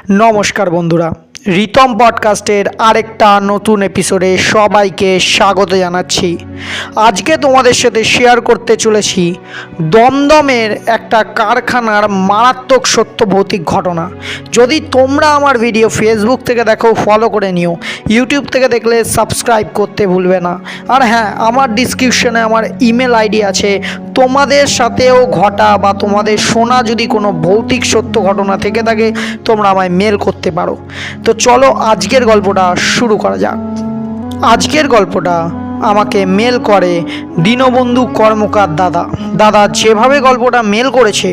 নমস্কার বন্ধুরা, রিতম পডকাস্টের আরেকটা নতুন এপিসোডে সবাইকে স্বাগত জানাচ্ছি। আজকে তোমাদের সাথে শেয়ার করতে চলেছি দমদমের একটা কারখানার মারাত্মক সত্য ভৌতিক ঘটনা। যদি তোমরা আমার ভিডিও ফেসবুক থেকে দেখো ফলো করে নিও, ইউটিউব থেকে দেখলে সাবস্ক্রাইব করতে ভুলবে না। আর হ্যাঁ, আমার ডিসক্রিপশনে আমার ইমেল আইডি আছে, তোমাদের সাথেও ঘটা বা তোমাদের শোনা যদি কোনো ভৌতিক সত্য ঘটনা থেকে থাকে তোমরা আমায় মেল করতে পারো। তো চলো আজকের গল্পটা শুরু করা যাক। আজকের গল্পটা আমাকে মেল করে দীনবন্ধু কর্মকার দাদা যেভাবে গল্পটা মেল করেছে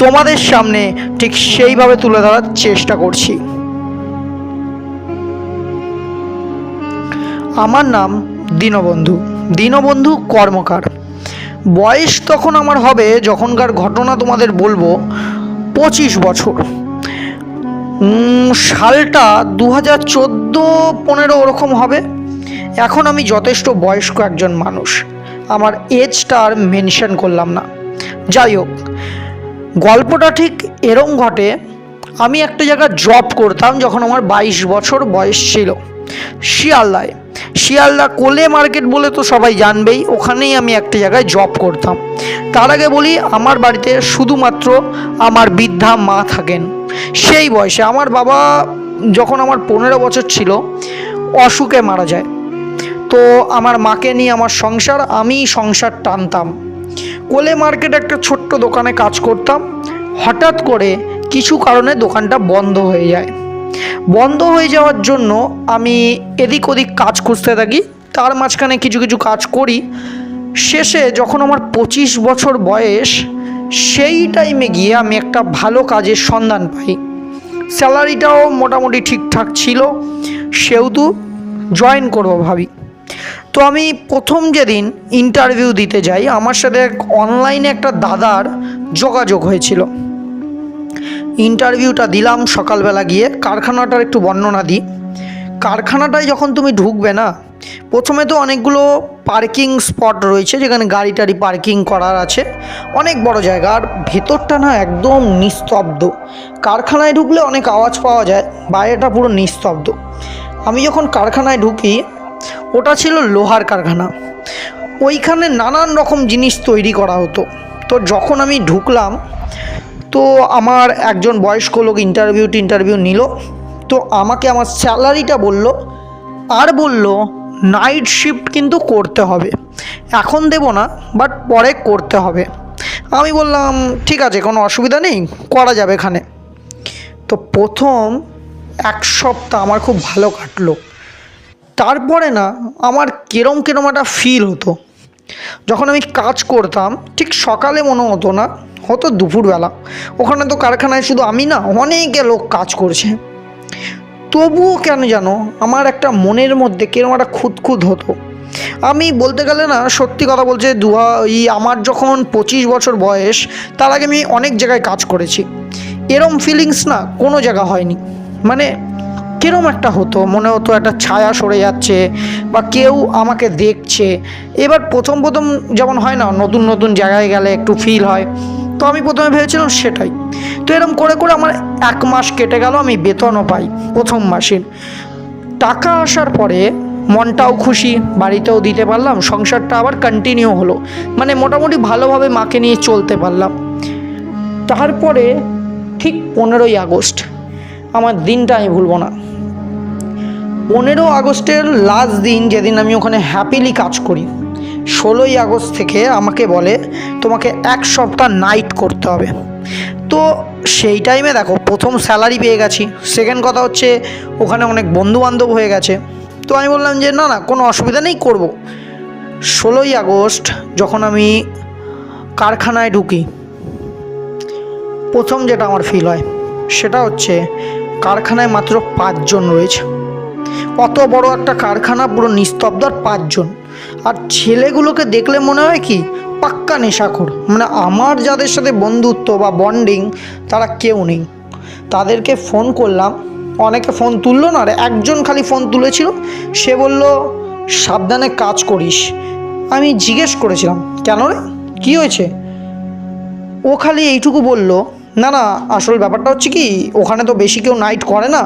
তোমাদের সামনে ঠিক সেইভাবে তুলে ধরার চেষ্টা করছি। আমার নাম দীনবন্ধু কর্মকার। বয়স তখন আমার হবে, যখনকার ঘটনা তোমাদের বলবো, 25 বছর। সালটা 2014-15 ওরকম হবে। এখন আমি যথেষ্ট বয়স্ক একজন মানুষ, আমার এজটা আর মেনশন করলাম না। যাই হোক, গল্পটা ঠিক এরম ঘটে। আমি একটা জায়গায় জব করতাম যখন আমার 22 বছর বয়স ছিল, শিয়ালদা কোলে মার্কেট বলে তো সবাই জানবেই, ওখানেই আমি একটা জায়গায় জব করতাম। তার আগে বলি, আমার বাড়িতে শুধুমাত্র আমার বৃদ্ধা মা থাকেন। সেই বয়সে আমার বাবা যখন আমার 15 বছর ছিল অসুখে মারা যায়। তো আমার মাকে নিয়ে আমার আমি সংসার টানতাম। কোলে মার্কেট একটা ছোট্ট দোকানে কাজ করতাম। হঠাৎ করে কিছু কারণে দোকানটা বন্ধ হয়ে যায়। বন্ধ হয়ে যাওয়ার জন্য আমি এদিক ওদিক কাজ খুঁজতে থাকি, তার মাঝখানে কিছু কাজ করি। শেষে যখন আমার 25 বছর বয়স, সেই টাইমে গিয়ে আমি একটা ভালো কাজের সন্ধান পাই। স্যালারিটাও মোটামুটি ঠিকঠাক ছিল, সেহেতু জয়েন করবো ভাবি। তো আমি প্রথম যেদিন ইন্টারভিউ দিতে যাই, আমার সাথে অনলাইনে একটা দাদার যোগাযোগ হয়েছিল। ইন্টারভিউটা দিলাম সকালবেলা গিয়ে। কারখানাটার একটু বর্ণনা দিই। কারখানাটায় যখন তুমি ঢুকবে না, প্রথমে তো অনেকগুলো পার্কিং স্পট রয়েছে যেখানে গাড়ি টাড়ি পার্কিং করার আছে, অনেক বড় জায়গা। আর ভেতরটা না একদম নিস্তব্ধ। কারখানায় ঢুকলে অনেক আওয়াজ পাওয়া যায়, বাইরেটা পুরো নিস্তব্ধ। আমি যখন কারখানায় ঢুকি, ওটা ছিল লোহার কারখানা। ওইখানে নানান রকম জিনিস তৈরি করা হতো। তো যখন আমি ঢুকলাম, তো আমার একজন বয়স্ক লোক ইন্টারভিউ নিল। তো আমাকে আমার স্যালারিটা বলল, আর বলল নাইট শিফট কিন্তু করতে হবে, এখন দেব না, বাট পরে করতে হবে। আমি বললাম ঠিক আছে, কোনো অসুবিধা নেই, করা যাবে এখানে। তো প্রথম 1 সপ্তাহ আমার খুব ভালো কাটলো। তারপরে না আমার কেরম একটা ফিল হতো। যখন আমি কাজ করতাম ঠিক সকালে মনে হতো না, হতো দুপুরবেলা। ওখানে তো কারখানায় শুধু আমি না, অনেকে লোক কাজ করছে। তবুও কেন জানো আমার একটা মনের মধ্যে কেরম একটা খুঁতখুত হতো। আমি বলতে গেলে না, সত্যি কথা বলছে, আমার যখন 25 বছর বয়স, তার আগে আমি অনেক জায়গায় কাজ করেছি। এরম ফিলিংস না কোনো জায়গা হয়নি। মানে কিরম একটা হতো, মনে হতো একটা ছায়া সরে যাচ্ছে বা কেউ আমাকে দেখছে। এবার প্রথম যেমন হয় না, নতুন জায়গায় গেলে একটু ফিল হয়। তো আমি প্রথমে ভেবেছিলাম সেটাই। তো এরম করে আমার 1 মাস কেটে গেল, আমি বেতনও পাই প্রথম মাসের। টাকা আসার পরে মনটাও খুশি, বাড়িতেও দিতে পারলাম, সংসারটা আবার কন্টিনিউ হলো। মানে মোটামুটি ভালোভাবে মাকে নিয়ে চলতে পারলাম। তারপরে ঠিক 15ই আগস্ট, আমার দিনটা আমি ভুলবো না। 15 আগস্টের লাস্ট দিন, যেদিন আমি ওখানে হ্যাপিলি কাজ করি, 16ই আগস্ট থেকে আমাকে বলে তোমাকে 1 সপ্তাহ নাইট করতে হবে। তো সেই টাইমে দেখো, প্রথম স্যালারি পেয়ে গেছি, সেকেন্ড কথা হচ্ছে ওখানে অনেক বন্ধুবান্ধব হয়ে গেছে। তো আমি বললাম যে না কোনো অসুবিধা নেই, করব। 16ই আগস্ট যখন আমি কারখানায় ঢুকি, প্রথম যেটা আমার ফিল হয় সেটা হচ্ছে কারখানায় মাত্র 5 জন রয়েছে। অত বড় একটা কারখানা, পুরো নিস্তব্ধ, আর 5 জন। আর ছেলেগুলোকে দেখলে মনে হয় কি পাক্কা নেশাখোর। মানে আমার যাদের সাথে বন্ধুত্ব বা বন্ডিং, তারা কেউ নেই। তাদেরকে ফোন করলাম, অনেকে ফোন তুললো না, আর একজন খালি ফোন তুলেছিল। সে বলল সাবধানে কাজ করিস। আমি জিজ্ঞেস করেছিলাম কেন রে, কী হয়েছে? ও খালি এইটুকু বলল, না না, আসল ব্যাপারটা হচ্ছে কি, ওখানে তো বেশি কেউ নাইট করে না,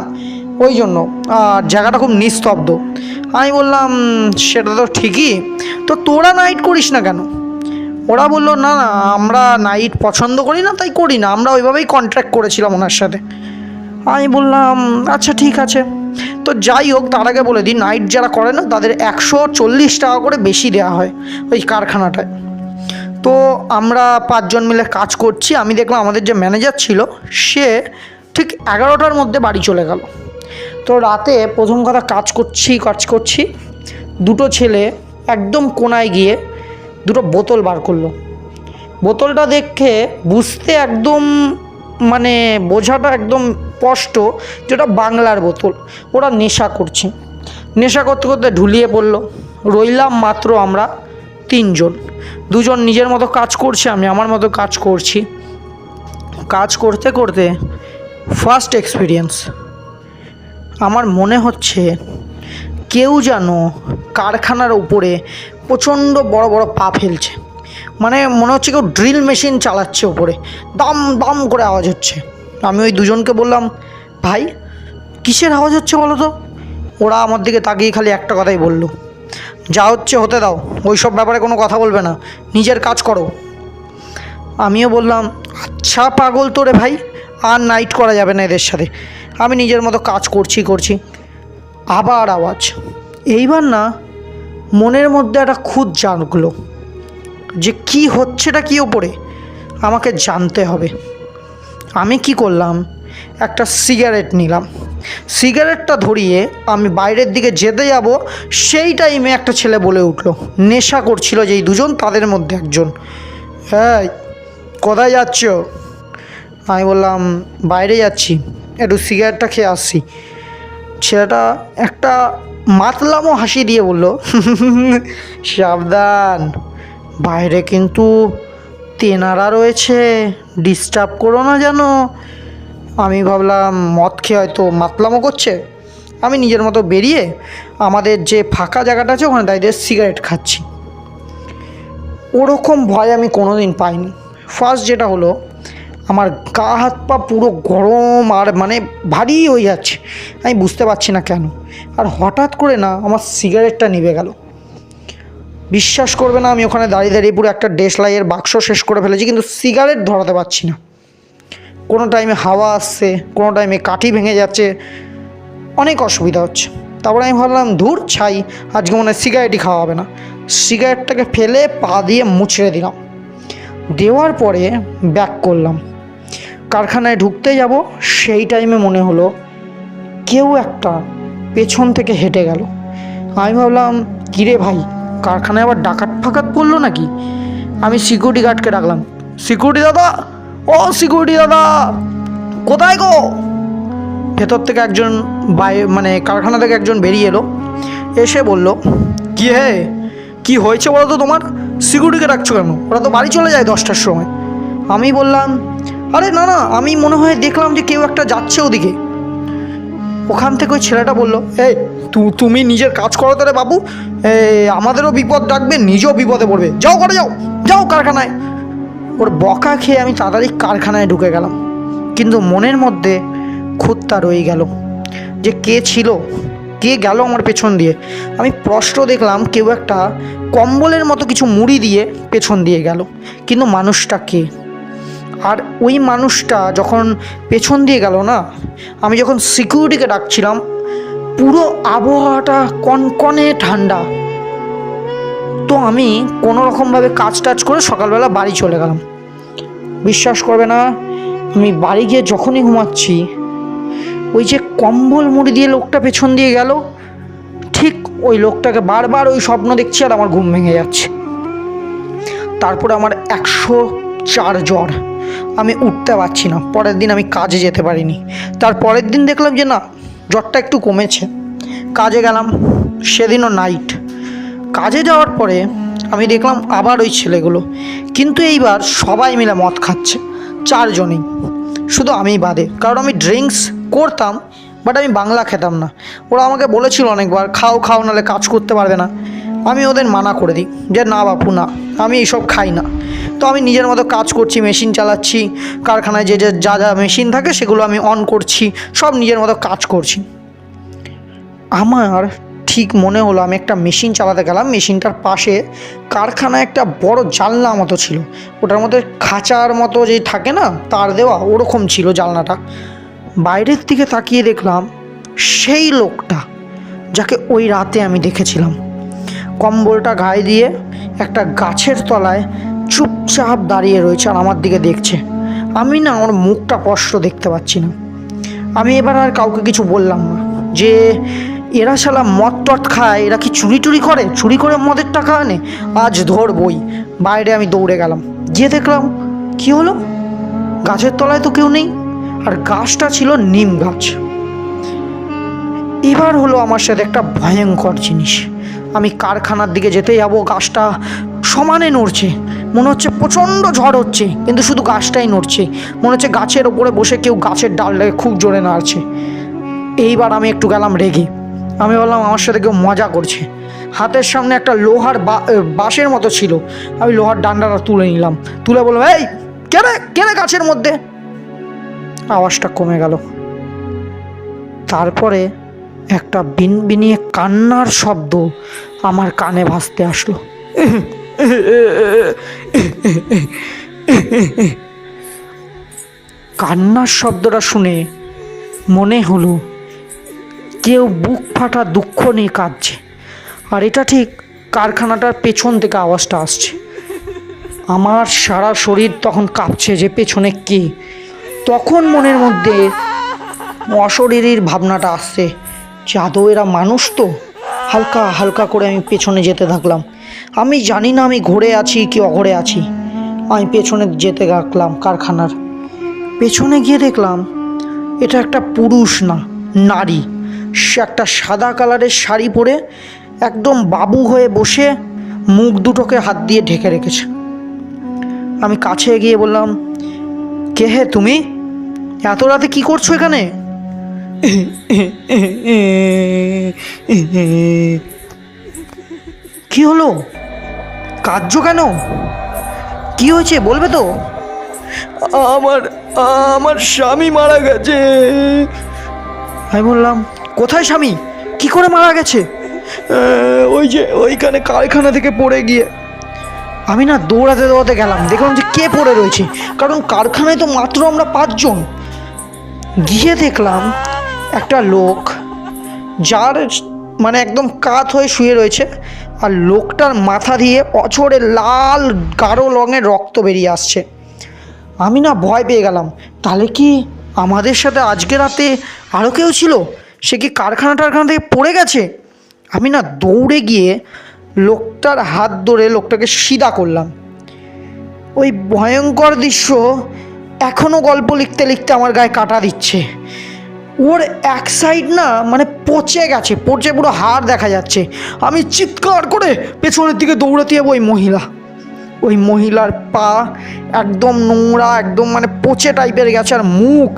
ওই জন্য। আর জায়গাটা খুব নিস্তব্ধ। আমি বললাম সেটা তো ঠিকই, তো তোরা নাইট করিস না কেন? ওরা বললো না না, আমরা নাইট পছন্দ করি না তাই করি না, আমরা ওইভাবেই কন্ট্রাক্ট করেছিলাম ওনার সাথে। আমি বললাম আচ্ছা ঠিক আছে। তো যাই হোক, তার আগে বলে দিই, নাইট যারা করে না তাদের 140 টাকা করে বেশি দেওয়া হয় ওই কারখানাটায়। তো আমরা 5 জন মিলে কাজ করছি। আমি দেখলাম আমাদের যে ম্যানেজার ছিল সে ঠিক 11টার মধ্যে বাড়ি চলে গেল। তো রাতে প্রথম কথা কাজ করছি, দুটো ছেলে একদম কোনায় গিয়ে দুটো বোতল বার করলো। বোতলটা দেখে বুঝতে একদম মানে বোঝাটা একদম স্পষ্ট যেটা বাংলার বোতল। ওরা নেশা করছে, নেশা করতে করতে ঢুলিয়ে পড়লো। রইলাম মাত্র আমরা 3 জন। 2 জন নিজের মতো কাজ করছে, আমি আমার মতো কাজ করছি। কাজ করতে করতে ফার্স্ট এক্সপিরিয়েন্স, আমার মনে হচ্ছে কেউ যেন কারখানার উপরে প্রচণ্ড বড় বড় পা ফেলছে। মানে মনে হচ্ছে কেউ ড্রিল মেশিন চালাচ্ছে ওপরে, দাম দাম করে আওয়াজ হচ্ছে। আমি ওই 2জনকে বললাম, ভাই কিসের আওয়াজ হচ্ছে বলো তো? ওরা আমার দিকে তাকিয়ে খালি একটা কথাই বললো, যা হচ্ছে হতে দাও, ওই সব ব্যাপারে কোনো কথা বলবে না, নিজের কাজ করো। আমিও বললাম আচ্ছা পাগল তো রে ভাই, আর নাইট করা যাবে না এদের সাথে। আমি নিজের মতো কাজ করছি, আবার আওয়াজ। এইবার না মনের মধ্যে একটা খুঁত জাগলো যে কি হচ্ছেটা কি ওপরে, আমাকে জানতে হবে। আমি কি করলাম, একটা সিগারেট নিলাম, সিগারেটটা ধরিয়ে আমি বাইরের দিকে যেতে যাব, সেই টাইমে একটা ছেলে বলে উঠলো, নেশা করছিল যেই 2জন তাদের মধ্যে একজন, হ্যাঁ কোথায় যাচ্ছ? আমি বললাম বাইরে যাচ্ছি, একটু সিগারেটটা খেয়ে আসছি। ছেলেটা একটা মাতলামো হাসি দিয়ে বলল, সাবধান, বাইরে কিন্তু তেনারা রয়েছে, ডিস্টার্ব করো না যেন। আমি ভাবলাম মদ খেয়ে হয়তো মাতলামো করছে। আমি নিজের মতো বেরিয়ে আমাদের যে ফাঁকা জায়গাটা আছে ওখানে দাঁড়িয়ে সিগারেট খাচ্ছি। ওরকম ভয় আমি কোনো দিন পাইনি। ফার্স্ট যেটা হলো, আমার গা হাত পা পুরো গরম আর মানে ভারী হয়ে যাচ্ছে, আমি বুঝতে পারছি না কেন। আর হঠাৎ করে না আমার সিগারেটটা নিভে গেল। বিশ্বাস করবে না, আমি ওখানে দাঁড়িয়ে দাঁড়িয়ে পুরো একটা দেশলাইয়ের বাক্স শেষ করে ফেলেছি, কিন্তু সিগারেট ধরাতে পারছি না। কোনো টাইমে হাওয়া আসছে, কোনো টাইমে কাঠি ভেঙে যাচ্ছে, অনেক অসুবিধা হচ্ছে। তারপরে আমি ভাবলাম ধুর ছাই, আজকে মনে হয় সিগারেটই খাওয়া হবে না। সিগারেটটাকে ফেলে পা দিয়ে মুছড়ে দিলাম। দেওয়ার পরে ব্যাক করলাম, কারখানায় ঢুকতে যাব, সেই টাইমে মনে হলো কেউ একটা পেছন থেকে হেঁটে গেল। আমি ভাবলাম কিরে ভাই, কারখানায় আবার ডাকাত ফাকাত পড়লো নাকি? আমি সিকিউরিটি গার্ডকে ডাকলাম, সিকিউরিটি দাদা, ও সিকিউরিটি দাদা কোথায় গো? ভেতর থেকে একজন মানে কারখানা থেকে একজন বেরিয়ে এলো, এসে বলল, কি হে, কি হয়েছে বলো তো তোমার? সিকিউরিটিকে ডাকছো কেন? ওরা তো বাড়ি চলে যায় 10টার সময়। আমি বললাম আরে না না, আমি মনে হয় দেখলাম যে কেউ একটা যাচ্ছে ওদিকে। ওখান থেকে ওই ছেলেটা বললো, এই তুমি নিজের কাজ করো তো রে বাবু, আমাদেরও বিপদ ডাকবে, নিজেও বিপদে পড়বে, যাও করে যাও, যাও কারখানায়। ওর বকা খেয়ে আমি তাড়াতাড়ি কারখানায় ঢুকে গেলাম, কিন্তু মনের মধ্যে খুঁতটা রয়ে গেল যে কে ছিল, কে গেল আমার পেছন দিয়ে। আমি স্পষ্ট দেখলাম কেউ একটা কম্বলের মতো কিছু মুড়ি দিয়ে পেছন দিয়ে গেল, কিন্তু মানুষটা কে? আর ওই মানুষটা যখন পেছন দিয়ে গেল না, আমি যখন সিকিউরিটিকে ডাকছিলাম, পুরো আবহাওয়াটা কনকনে ঠান্ডা। তো আমি কোনো রকমভাবে কাজ টাজ করে সকালবেলা বাড়ি চলে গেলাম। বিশ্বাস করবে না, আমি বাড়ি গিয়ে যখনই ঘুমাচ্ছি, ওই যে কম্বল মুড়ি দিয়ে লোকটা পেছন দিয়ে গেল, ঠিক ওই লোকটাকে বারবার ওই স্বপ্ন দেখছি আর আমার ঘুম ভেঙে যাচ্ছে। তারপরে আমার 104 জ্বর, আমি উঠতে পারছি না। পরের দিন আমি কাজে যেতে পারিনি। তার পরের দিন দেখলাম যে না, জ্বরটা একটু কমেছে। কাজে গেলাম, সেদিনও নাইট। কাজে যাওয়ার পরে আমি দেখলাম আবার ওই ছেলেগুলো, কিন্তু এইবার সবাই মিলে মদ খাচ্ছে, 4 জনেই, শুধু আমি বাদে। কারণ আমি ড্রিঙ্কস করতাম, বাট আমি বাংলা খেতাম না। ওরা আমাকে বলেছিল অনেকবার, খাও খাও নাহলে কাজ করতে পারবে না। আমি ওদের মানা করে দিই যে না বাপু না, আমি এইসব খাই না। তো আমি নিজের মতো কাজ করছি, মেশিন চালাচ্ছি, কারখানায় যে যা যা মেশিন থাকে সেগুলো আমি অন করছি, সব নিজের মতো কাজ করছি। আমার ঠিক মনে হলো আমি একটা মেশিন চালাতে গেলাম, মেশিনটার পাশে কারখানায় একটা বড় জানলা মতো ছিল, ওটার মধ্যে খাঁচার মতো যে থাকে না তার দেওয়া, ওরকম ছিল জানলাটা। বাইরের দিকে তাকিয়ে দেখলাম সেই লোকটা যাকে ওই রাতে আমি দেখেছিলাম, কম্বলটা গায়ে দিয়ে একটা গাছের তলায় চুপচাপ দাঁড়িয়ে রয়েছে আর আমার দিকে দেখছে। আমি না ওর মুখটা স্পষ্ট দেখতে পাচ্ছি না। আমি এবার আর কাউকে কিছু বললাম না যে এরা শালা মদ টদ খায়, এরা কি চুরি টুরি করে, চুরি করে মদের টাকা আনে, আজ ধরবই। বাইরে আমি দৌড়ে গেলাম, গিয়ে দেখলাম কি হলো, গাছের তলায় তো কেউ নেই, আর গাছটা ছিল নিম গাছ। এবার হলো আমার সাথে একটা ভয়ঙ্কর জিনিস। আমি কারখানার দিকে যেতে যাবো, গাছটা সমানে নড়ছে, মনে হচ্ছে প্রচণ্ড ঝড় হচ্ছে, কিন্তু শুধু গাছটাই নড়ছে, মনে হচ্ছে গাছের ওপরে বসে কেউ গাছের ডালটাকে খুব জোরে নাড়ছে। এইবার আমি একটু গেলাম রেগে, আমি বললাম আমার সাথে কেউ মজা করছে। হাতের সামনে একটা লোহার বাঁশের মতো ছিল, আমি লোহার ডান্ডাটা তুলে নিলাম, তুলে বললাম এই কেনে গাছের মধ্যে। আওয়াজটা কমে গেল। তারপরে একটা বিনবিনিয়ে কান্নার শব্দ আমার কানে ভাসতে আসলো। কান্নার শব্দটা শুনে মনে হলো কেউ বুক ফাটা দুঃখ নিয়ে কাঁদছে, আর এটা ঠিক কারখানাটার পেছন থেকে আওয়াজটা আসছে। আমার সারা শরীর তখন কাঁপছে যে পেছনে কে। তখন মনের মধ্যে অশরীরীর ভাবনাটা আসছে যে আদৌ এরা মানুষ তো। হালকা হালকা করে আমি পেছনে যেতে থাকলাম। আমি জানি না আমি ঘোরে আছি কি অঘরে আছি। আমি পেছনে যেতে থাকলাম কারখানার। পেছনে গিয়ে দেখলাম এটা একটা পুরুষ না, নারী। সে একটা সাদা কালারের শাড়ি পরে একদম বাবু হয়ে বসে মুখ দুটোকে হাত দিয়ে ঢেকে রেখেছে। আমি কাছে গিয়ে বললাম, কে হে তুমি, এত রাতে কি করছো এখানে? কি হলো, কাঁদছো কেন, কি হয়েছে বলবে তো? আমার স্বামী মারা গেছে। আমি বললাম, কোথায় স্বামী, কি করে মারা গেছে? ওই যে ওইখানে কারখানা থেকে পড়ে গিয়ে। আমি না দৌড়াতে দৌড়াতে গেলাম, দেখলাম যে কে পড়ে রয়েছে, কারণ কারখানায় তো মাত্র আমরা 5 জন। গিয়ে দেখলাম একটা লোক যার মানে একদম কাত হয়ে শুয়ে রয়েছে, আর লোকটার মাথা দিয়ে অঝরে লাল গাঢ় রঙের রক্ত বেরিয়ে আসছে। আমি না ভয় পেয়ে গেলাম, তাহলে কি আমাদের সাথে আজকে রাতে আরও কেউ ছিল, সে কি কারখানা থেকে পড়ে গেছে? আমি না দৌড়ে গিয়ে লোকটার হাত ধরে লোকটাকে সিধা করলাম। ওই ভয়ঙ্কর দৃশ্য এখনও গল্প লিখতে লিখতে আমার গায়ে কাটা দিচ্ছে। ওর এক সাইড না মানে পচে গেছে, পচে পুরো হাড় দেখা যাচ্ছে। আমি চিৎকার করে পেছনের দিকে দৌড়াতে যাবো, ওই মহিলার পা একদম নোংরা, একদম মানে পচে টাইপের গেছে, আর মুখ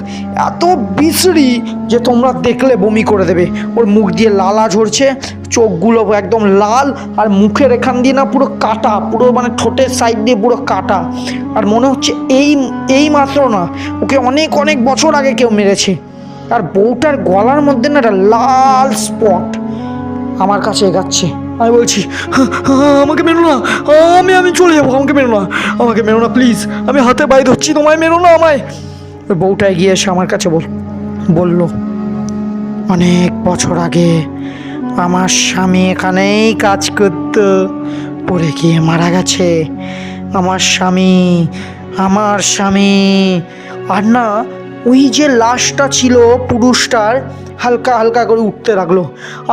এত বিশ্রী যে তোমরা দেখলে বমি করে দেবে। ওর মুখ দিয়ে লালা ঝরছে, চোখগুলো একদম লাল, আর মুখের এখান দিয়ে না পুরো কাটা, পুরো মানে ঠোঁটের সাইড দিয়ে পুরো কাটা। আর মনে হচ্ছে এই মাত্র না, ওকে অনেক অনেক বছর আগে কেউ মেরেছে। আর বউটার গলার মধ্যে না একটা লাল স্পট। আমার কাছে এগাচ্ছে, আমি বলছি আমাকে মেরো না, আমি চলে যাবো, আমাকে মেরো না প্লিজ, আমি হাতে পায়ে ধরছি, তোমায় মেরো না আমায়। ওই বউটা এগিয়ে এসে আমার কাছে বলল, অনেক বছর আগে আমার স্বামী এখানেই কাজ করত, পড়ে গিয়ে মারা গেছে আমার স্বামী। আর না ওই যে লাশটা ছিল পুরুষটার হালকা হালকা করে উঠতে লাগলো।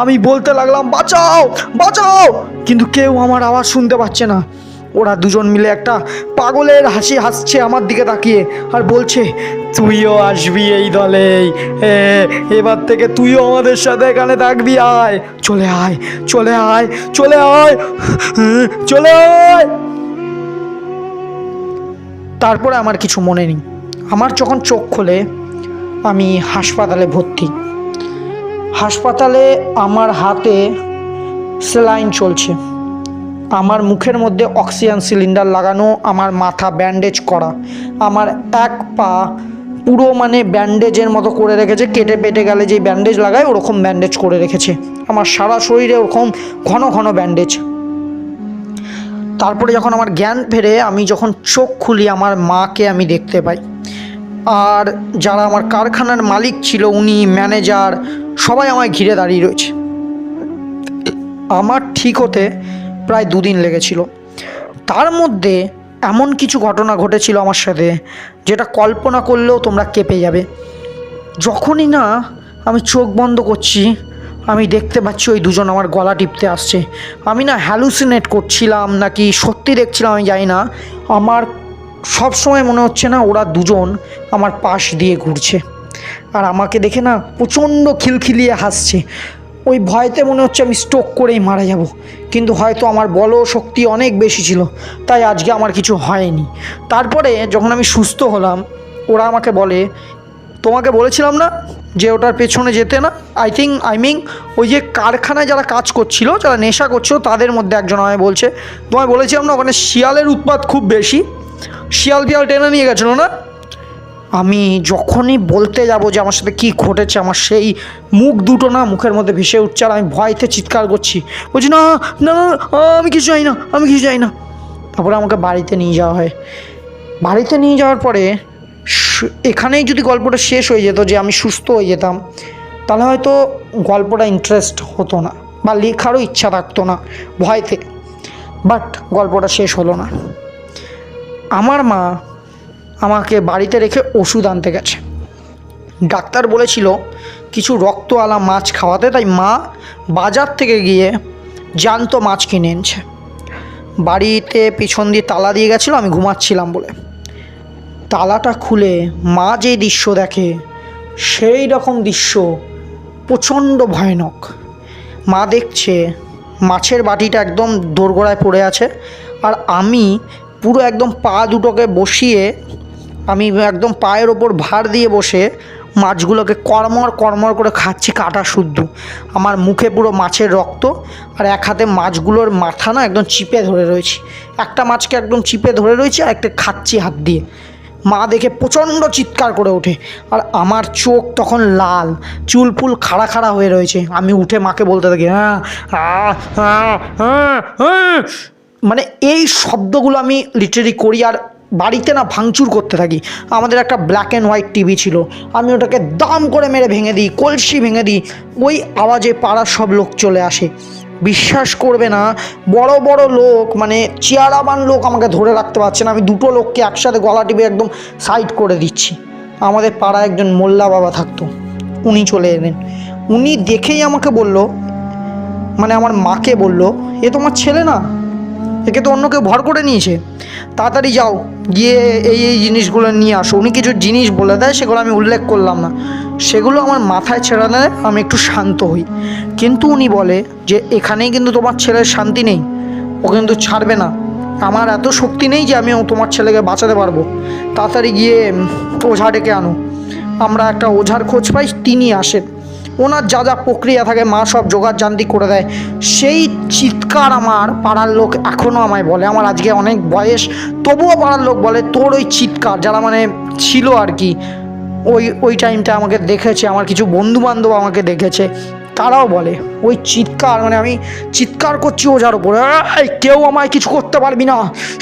আমি বলতে লাগলাম, বাঁচাও বাঁচাও, কিন্তু কেউ আমার আওয়াজ শুনতে পাচ্ছে না। ওরা দুজন মিলে একটা পাগলের হাসি হাসছে আমার দিকে তাকিয়ে, আর বলছে, তুইও আসবি এই দলেই, এবার থেকে তুইও আমাদের সাথে এখানে থাকবি, আয়, চলে আয় চলে আয় চলে আয় চলে আয়। তারপরে আমার কিছু মনে নেই। আমার যখন চোখ খোলে আমি হাসপাতালে ভর্তি। হাসপাতালে আমার হাতে স্যালাইন চলছে, আমার মুখের মধ্যে অক্সিজেন সিলিন্ডার লাগানো, আমার মাথা ব্যান্ডেজ করা, আমার এক পা পুরো মানে ব্যান্ডেজের মতো করে রেখেছে, কেটে পেটে গেলে যেই ব্যান্ডেজ লাগায় ওরকম ব্যান্ডেজ করে রেখেছে, আমার সারা শরীরে ওরকম ঘন ঘন ব্যান্ডেজ। তারপরে যখন আমার জ্ঞান ফেরে, আমি যখন চোখ খুলি, আমার মাকে আমি দেখতে পাই। আর যারা আমার কারখানার মালিক ছিল, উনি ম্যানেজার, সবাই আমায় ঘিরে দাঁড়িয়ে রয়েছে। আমার ঠিক হতে প্রায় 2 দিন লেগেছিল। তার মধ্যে এমন কিছু ঘটনা ঘটেছিল আমার সাথে, যেটা কল্পনা করলেও তোমরা কেঁপে যাবে। যখনই না আমি চোখ বন্ধ করছি, আমি দেখতে পাচ্ছি ওই দুজন আমার গলা টিপতে আসছে। আমি না হ্যালুসিনেট করছিলাম নাকি সত্যি দেখছিলাম আমি জানি না, আমার সব সময় মনে হচ্ছে না ওরা দুজন আমার পাশ দিয়ে ঘুরছে, আর আমাকে দেখে না প্রচণ্ড খিলখিলিয়ে হাসছে। ওই ভয়তে মনে হচ্ছে আমি স্ট্রোক করেই মারা যাব, কিন্তু হয়তো আমার বল শক্তি অনেক বেশি ছিল, তাই আজকে আমার কিছু হয়নি। তারপরে যখন আমি সুস্থ হলাম, ওরা আমাকে বলে, তোমাকে বলেছিলাম না যে ওটার পেছনে যেতে না। আই মিন ওই যে কারখানায় যারা কাজ করছিল, যারা নেশা করছিল, তাদের মধ্যে একজন আমায় বলছে, তোমায় বলেছিলাম না ওখানে শিয়ালের উৎপাত খুব বেশি, শিয়াল ফিয়াল টেনে নিয়ে গেছিলো না। আমি যখনই বলতে যাব যে আমার সাথে কী ঘটেছে, আমার সেই মুখ দুটো না মুখের মধ্যে ভেসে উঠছে, আর আমি ভয়তে চিৎকার করছি, বলছি না না না, আমি কিছু চাই না, আমি কিছু চাই না। তারপরে আমাকে বাড়িতে নিয়ে যাওয়া হয়। বাড়িতে নিয়ে যাওয়ার পরে এখানেই যদি গল্পটা শেষ হয়ে যেত, যে আমি সুস্থ হয়ে যেতাম, তাহলে হয়তো গল্পটা ইন্টারেস্ট হতো না বা লেখারও ইচ্ছা থাকতো না ভয় থেকে। বাট গল্পটা শেষ হলো না। আমার মা আমাকে বাড়িতে রেখে ওষুধ আনতে গেছে। ডাক্তার বলেছিল কিছু রক্তওয়ালা মাছ খাওয়াতে, তাই মা বাজার থেকে গিয়ে জ্যান্ত মাছ কিনে এনেছে। বাড়িতে পিছন দিয়ে তালা দিয়ে গেছিলো, আমি ঘুমাচ্ছিলাম বলে। তালাটা খুলে মা যে দৃশ্য দেখে, সেই রকম দৃশ্য প্রচণ্ড ভয়ানক। মা দেখছে মাছের বাটিটা একদম দোরগোড়ায় পড়ে আছে, আর আমি পুরো একদম পা দুটোকে বসিয়ে, আমি একদম পায়ের ওপর ভার দিয়ে বসে মাছগুলোকে কড়মড় কড়মড় করে খাচ্ছি, কাটা শুদ্ধ। আমার মুখে পুরো মাছের রক্ত, আর এক হাতে মাছগুলোর মাথা না একদম চিপে ধরে রয়েছি। একটা মাছকে একদম চিপে ধরে রয়েছে, আর একটা খাচ্ছি হাত দিয়ে। মা দেখে প্রচণ্ড চিৎকার করে ওঠে, আর আমার চোখ তখন লাল, চুল ফুল খাড়া খাড়া হয়ে রয়েছে। আমি উঠে মাকে বলতে থাকি, হ্যাঁ হ্যাঁ হ্যাঁ হ্যাঁ হ্যাঁ, মানে এই শব্দগুলো আমি লিটারেলি করি। আর বাড়িতে না ভাঙচুর করতে থাকি। আমাদের একটা ব্ল্যাক অ্যান্ড হোয়াইট টিভি ছিল, আমি ওটাকে দাম করে মেরে ভেঙে দিই, কলসি ভেঙে দিই। ওই আওয়াজে পাড়ার সব লোক চলে আসে। বিশ্বাস করবে না, বড় বড় লোক, মানে চেয়ারাবান লোক আমাকে ধরে রাখতে পারছে না। আমি দুটো লোককে একসাথে গলা টিপে একদম সাইড করে দিচ্ছি। আমাদের পাড়ায় একজন মোল্লা বাবা থাকতো, উনি চলে এলেন। উনি দেখেই আমাকে বলল, মানে আমার মাকে বলল, এ তোমার ছেলে না, একে তো অন্য কেউ ভর করে নিয়েছে, তাড়াতাড়ি যাও গিয়ে এই এই জিনিসগুলো নিয়ে আসো। উনি কিছু জিনিস বলে দেয়, সেগুলো আমি উল্লেখ করলাম না, সেগুলো আমার মাথায় ছেড়ে দেয়, আমি একটু শান্ত হই। কিন্তু উনি বলে যে এখানেই কিন্তু তোমার ছেলের শান্তি নেই, ও কিন্তু ছাড়বে না। আমার এত শক্তি নেই যে আমি তোমার ছেলেকে বাঁচাতে পারবো, তাড়াতাড়ি গিয়ে ওঝা ডেকে আনো। আমরা একটা ওঝার খোঁজ পাই, তিনি আসেন। ওনার যা যা প্রক্রিয়া থাকে মা সব জোগাড় জান্তি করে দেয়। সেই চিৎকার আমার পাড়ার লোক এখনও আমায় বলে, আমার আজকে অনেক বয়স, তবুও পাড়ার লোক বলে তোর ওই চিৎকার, যারা মানে ছিল আর কি ওই টাইমটা আমাকে দেখেছে, আমার কিছু বন্ধুবান্ধব আমাকে দেখেছে, তারাও বলে ওই চিৎকার, মানে আমি চিৎকার করছি ওঝার ওপরে, কেউ আমায় কিছু করতে পারবি না,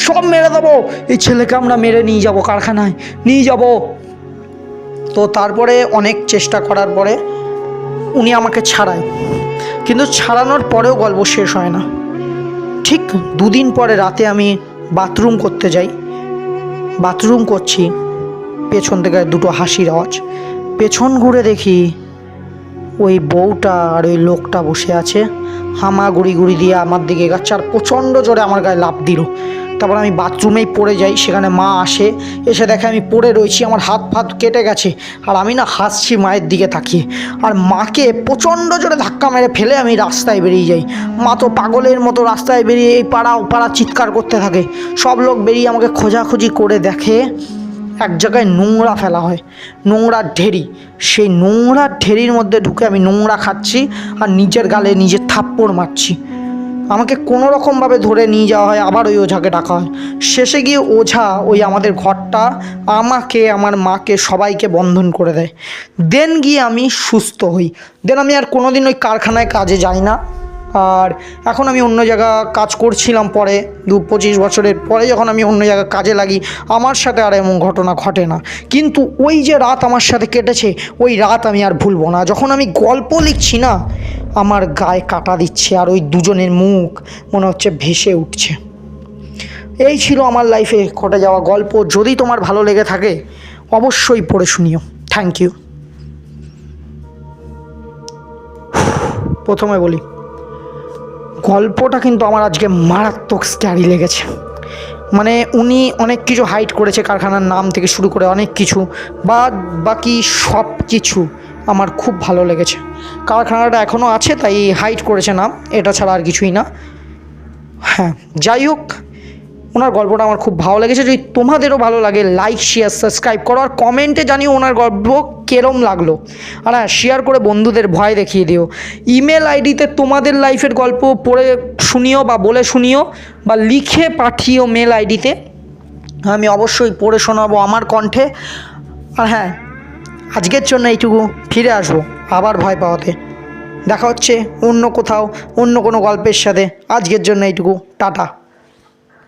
সব মেরে দেবো, এই ছেলেকে আমরা মেরে নিয়ে যাব, কারখানায় নিয়ে যাব। তো তারপরে অনেক চেষ্টা করার পরে উনি আমাকে ছাড়ায়, কিন্তু ছাড়ানোর পরেও গল্প শেষ হয় না। ঠিক 2 দিন পরে রাতে আমি বাথরুম করতে যাই। বাথরুম করছি, পেছন থেকে দুটো হাসির আওয়াজ। পেছন ঘুরে দেখি ওই বউটা আর ওই লোকটা বসে আছে, হামাগুড়ি গুড়ি দিয়ে আমার দিকে এগাচ্ছে, আর প্রচণ্ড জোরে আমার গায়ে লাফ দিল। তারপর আমি বাথরুমেই পড়ে যাই, সেখানে মা আসে, এসে দেখে আমি পড়ে রয়েছি, আমার হাত ফাত কেটে গেছে, আর আমি না হাসছি মায়ের দিকে তাকিয়ে। আর মাকে প্রচণ্ড জোরে ধাক্কা মেরে ফেলে আমি রাস্তায় বেরিয়ে যাই। মা তো পাগলের মতো রাস্তায় বেরিয়ে এই পাড়া ও পাড়া চিৎকার করতে থাকে। সব লোক বেরিয়ে আমাকে খোঁজাখুঁজি করে দেখে এক জায়গায় নোংরা ফেলা হয়, নোংরার ঢেরি। সেই নোংরার ঢেরির মধ্যে ঢুকে আমি নোংরা খাচ্ছি, আর নিজের গালে নিজে থাপ্পড় মারছি। আমাকে কোনো রকমভাবে ধরে নিয়ে যাওয়া হয়, আবার ওই ওঝাকে ডাকা হয়। শেষে গিয়ে ওঝা ওই আমাদের ঘরটা, আমাকে, আমার মাকে, সবাইকে বন্ধন করে দেয়। দেন গিয়ে আমি সুস্থ হই। দেন আমি আর কোনো দিন ওই কারখানায় কাজে যাই না। আর এখন আমি অন্য জায়গা কাজ করছিলাম। পরে 25 বছরের পরে যখন আমি অন্য জায়গায় কাজে লাগি, আমার সাথে আর এমন ঘটনা ঘটে না। কিন্তু ওই যে রাত আমার সাথে কেটেছে, ওই রাত আমি আর ভুলবো না। যখন আমি গল্প লিখছি না, আমার গায়ে কাটা দিচ্ছে, আর ওই দুজনের মুখ মনে হচ্ছে ভেসে উঠছে। এই ছিল আমার লাইফে ঘটে যাওয়া গল্প। যদি তোমার ভালো লেগে থাকে অবশ্যই পড়ে শুনিও। Thank you. প্রথমে বলি, গল্পটা কিন্তু আমার আজকে মারাত্মক স্ক্যারি লেগেছে। মানে উনি অনেক কিছু হাইড করেছে, কারখানার নাম থেকে শুরু করে অনেক কিছু, বাকি সব কিছু আমার খুব ভালো লেগেছে। কারখানাটা এখনও আছে তাই হাইড করেছে নাম, এটা ছাড়া আর কিছুই না। হ্যাঁ, যাই হোক, ওনার গল্পটা আমার খুব ভালো লেগেছে। যদি তোমাদেরও ভালো লাগে, লাইক, শেয়ার, সাবস্ক্রাইব করো, আর কমেন্টে জানিও ওনার গল্প কেরম লাগলো। আর হ্যাঁ, শেয়ার করে বন্ধুদের ভয় দেখিয়ে দিও। ইমেল আইডিতে তোমাদের লাইফের গল্প পড়ে শুনিও, বা বলে শুনিও, বা লিখে পাঠিও মেল আইডিতে। আমি অবশ্যই পড়ে শোনাবো আমার কণ্ঠে। আর হ্যাঁ, আজকের জন্য এইটুকু, ফিরে আসবো আবার ভয় পাওয়াতে। দেখা হচ্ছে অন্য কোথাও, অন্য কোনো গল্পের সাথে। আজকের জন্য এইটুকু, টাটা।